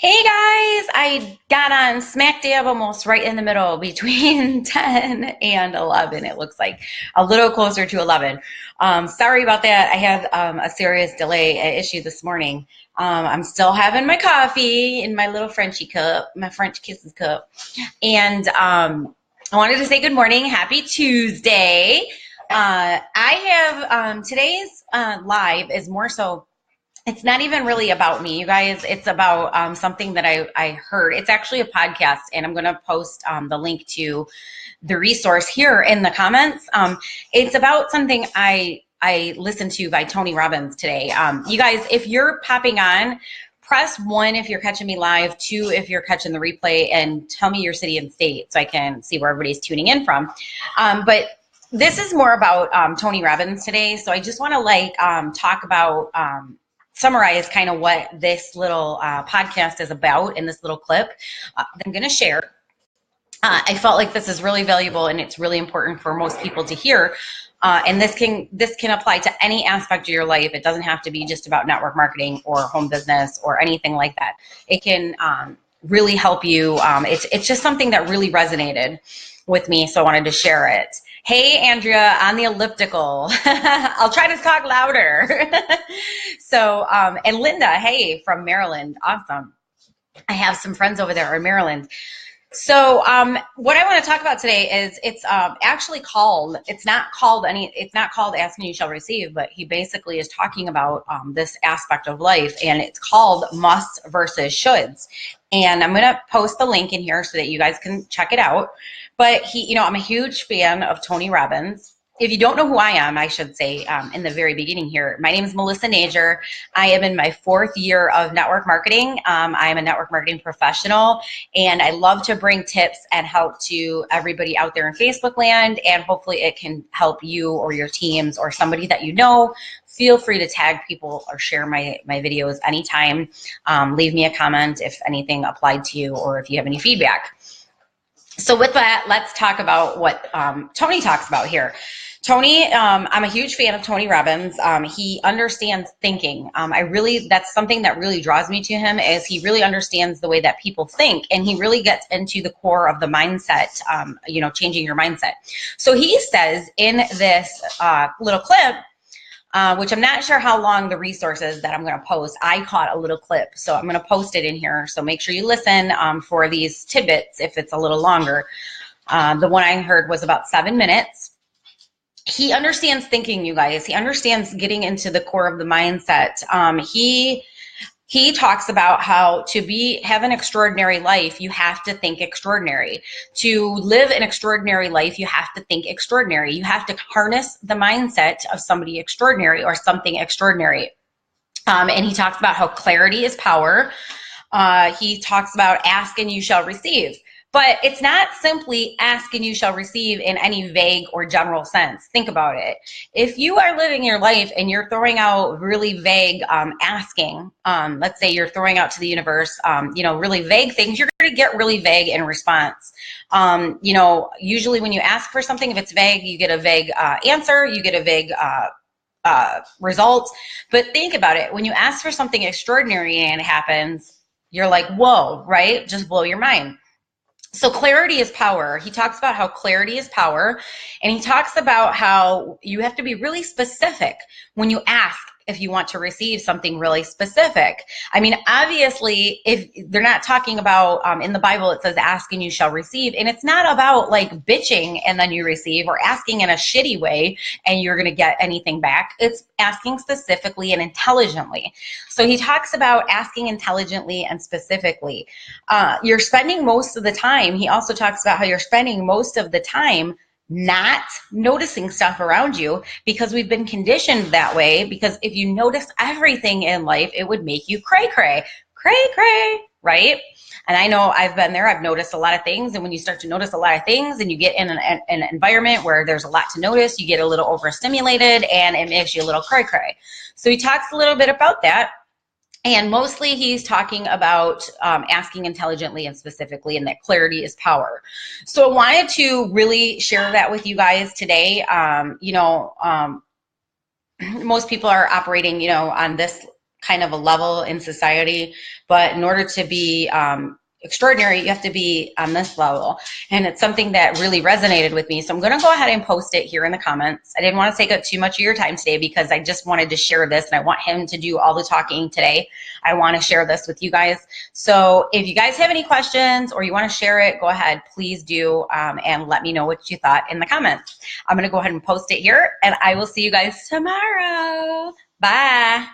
Hey guys, I got on smack dab almost right in the middle between 10 and 11. It looks like a little closer to 11. Sorry about that. I had a serious delay issue this morning. I'm still having my coffee in my little Frenchie cup, my French kisses cup. And I wanted to say good morning. Happy Tuesday. I have today's live is more so it's not even really about me, you guys. It's about something that I heard. It's actually a podcast, and I'm going to post the link to the resource here in the comments. It's about something I listened to by Tony Robbins today. You guys, if you're popping on, press 1 if you're catching me live, 2 if you're catching the replay, and tell me your city and state so I can see where everybody's tuning in from. But this is more about Tony Robbins today, so I just want to talk about summarize kind of what this little podcast is about in this little clip that I'm going to share. I felt like this is really valuable and it's really important for most people to hear. And this can apply to any aspect of your life. It doesn't have to be just about network marketing or home business or anything like that. It can really help you. It's just something that really resonated with me, so I wanted to share it. Hey, Andrea, on the elliptical. I'll try to talk louder. So, and Linda, hey, from Maryland. Awesome. I have some friends over there in Maryland. So what I want to talk about today is it's actually called, it's not called Ask and You Shall Receive, but he basically is talking about this aspect of life, and it's called Musts versus Shoulds. And I'm going to post the link in here so that you guys can check it out. But I'm a huge fan of Tony Robbins. If you don't know who I am, I should say in the very beginning here, my name is Melissa Najer. I am in my 4th year of network marketing. I am a network marketing professional, and I love to bring tips and help to everybody out there in Facebook land, and hopefully it can help you or your teams or somebody that you know. Feel free to tag people or share my videos anytime. Leave me a comment if anything applied to you or if you have any feedback. So with that, let's talk about what Tony talks about here. Tony, I'm a huge fan of Tony Robbins. He understands thinking. That's something that really draws me to him, is he really understands the way that people think, and he really gets into the core of the mindset, changing your mindset. So he says in this little clip, which I'm not sure how long the resource is that I'm going to post. I caught a little clip, so I'm going to post it in here. So make sure you listen for these tidbits if it's a little longer. The one I heard was about 7 minutes. He understands thinking, you guys. He understands getting into the core of the mindset. He talks about how to have an extraordinary life, you have to think extraordinary. To live an extraordinary life, you have to think extraordinary. You have to harness the mindset of somebody extraordinary or something extraordinary. And he talks about how clarity is power. He talks about ask and you shall receive. But it's not simply ask and you shall receive in any vague or general sense. Think about it. If you are living your life and you're throwing out really vague asking, let's say you're throwing out to the universe, really vague things, you're going to get really vague in response. Usually when you ask for something, if it's vague, you get a vague answer, you get a vague result. But think about it. When you ask for something extraordinary and it happens, you're like, whoa, right? Just blow your mind. So clarity is power. He talks about how clarity is power, and he talks about how you have to be really specific when you ask if you want to receive something really specific. I mean, obviously, if they're not talking about, in the Bible, it says ask and you shall receive, and it's not about like bitching and then you receive, or asking in a shitty way and you're going to get anything back. It's asking specifically and intelligently. So he talks about asking intelligently and specifically. You're spending most of the time, he also talks about how you're spending most of the time not noticing stuff around you because we've been conditioned that way. Because if you notice everything in life, it would make you cray, right? And I know I've been there. I've noticed a lot of things. And when you start to notice a lot of things and you get in an environment where there's a lot to notice, you get a little overstimulated and it makes you a little cray. So he talks a little bit about that. And mostly he's talking about asking intelligently and specifically, and that clarity is power. So I wanted to really share that with you guys today. Most people are operating, on this kind of a level in society, but in order to be extraordinary, you have to be on this level. And it's something that really resonated with me. So I'm going to go ahead and post it here in the comments. I didn't want to take up too much of your time today because I just wanted to share this, and I want him to do all the talking today. I want to share this with you guys. So if you guys have any questions or you want to share it, go ahead, please do, and let me know what you thought in the comments. I'm going to go ahead and post it here, and I will see you guys tomorrow. Bye.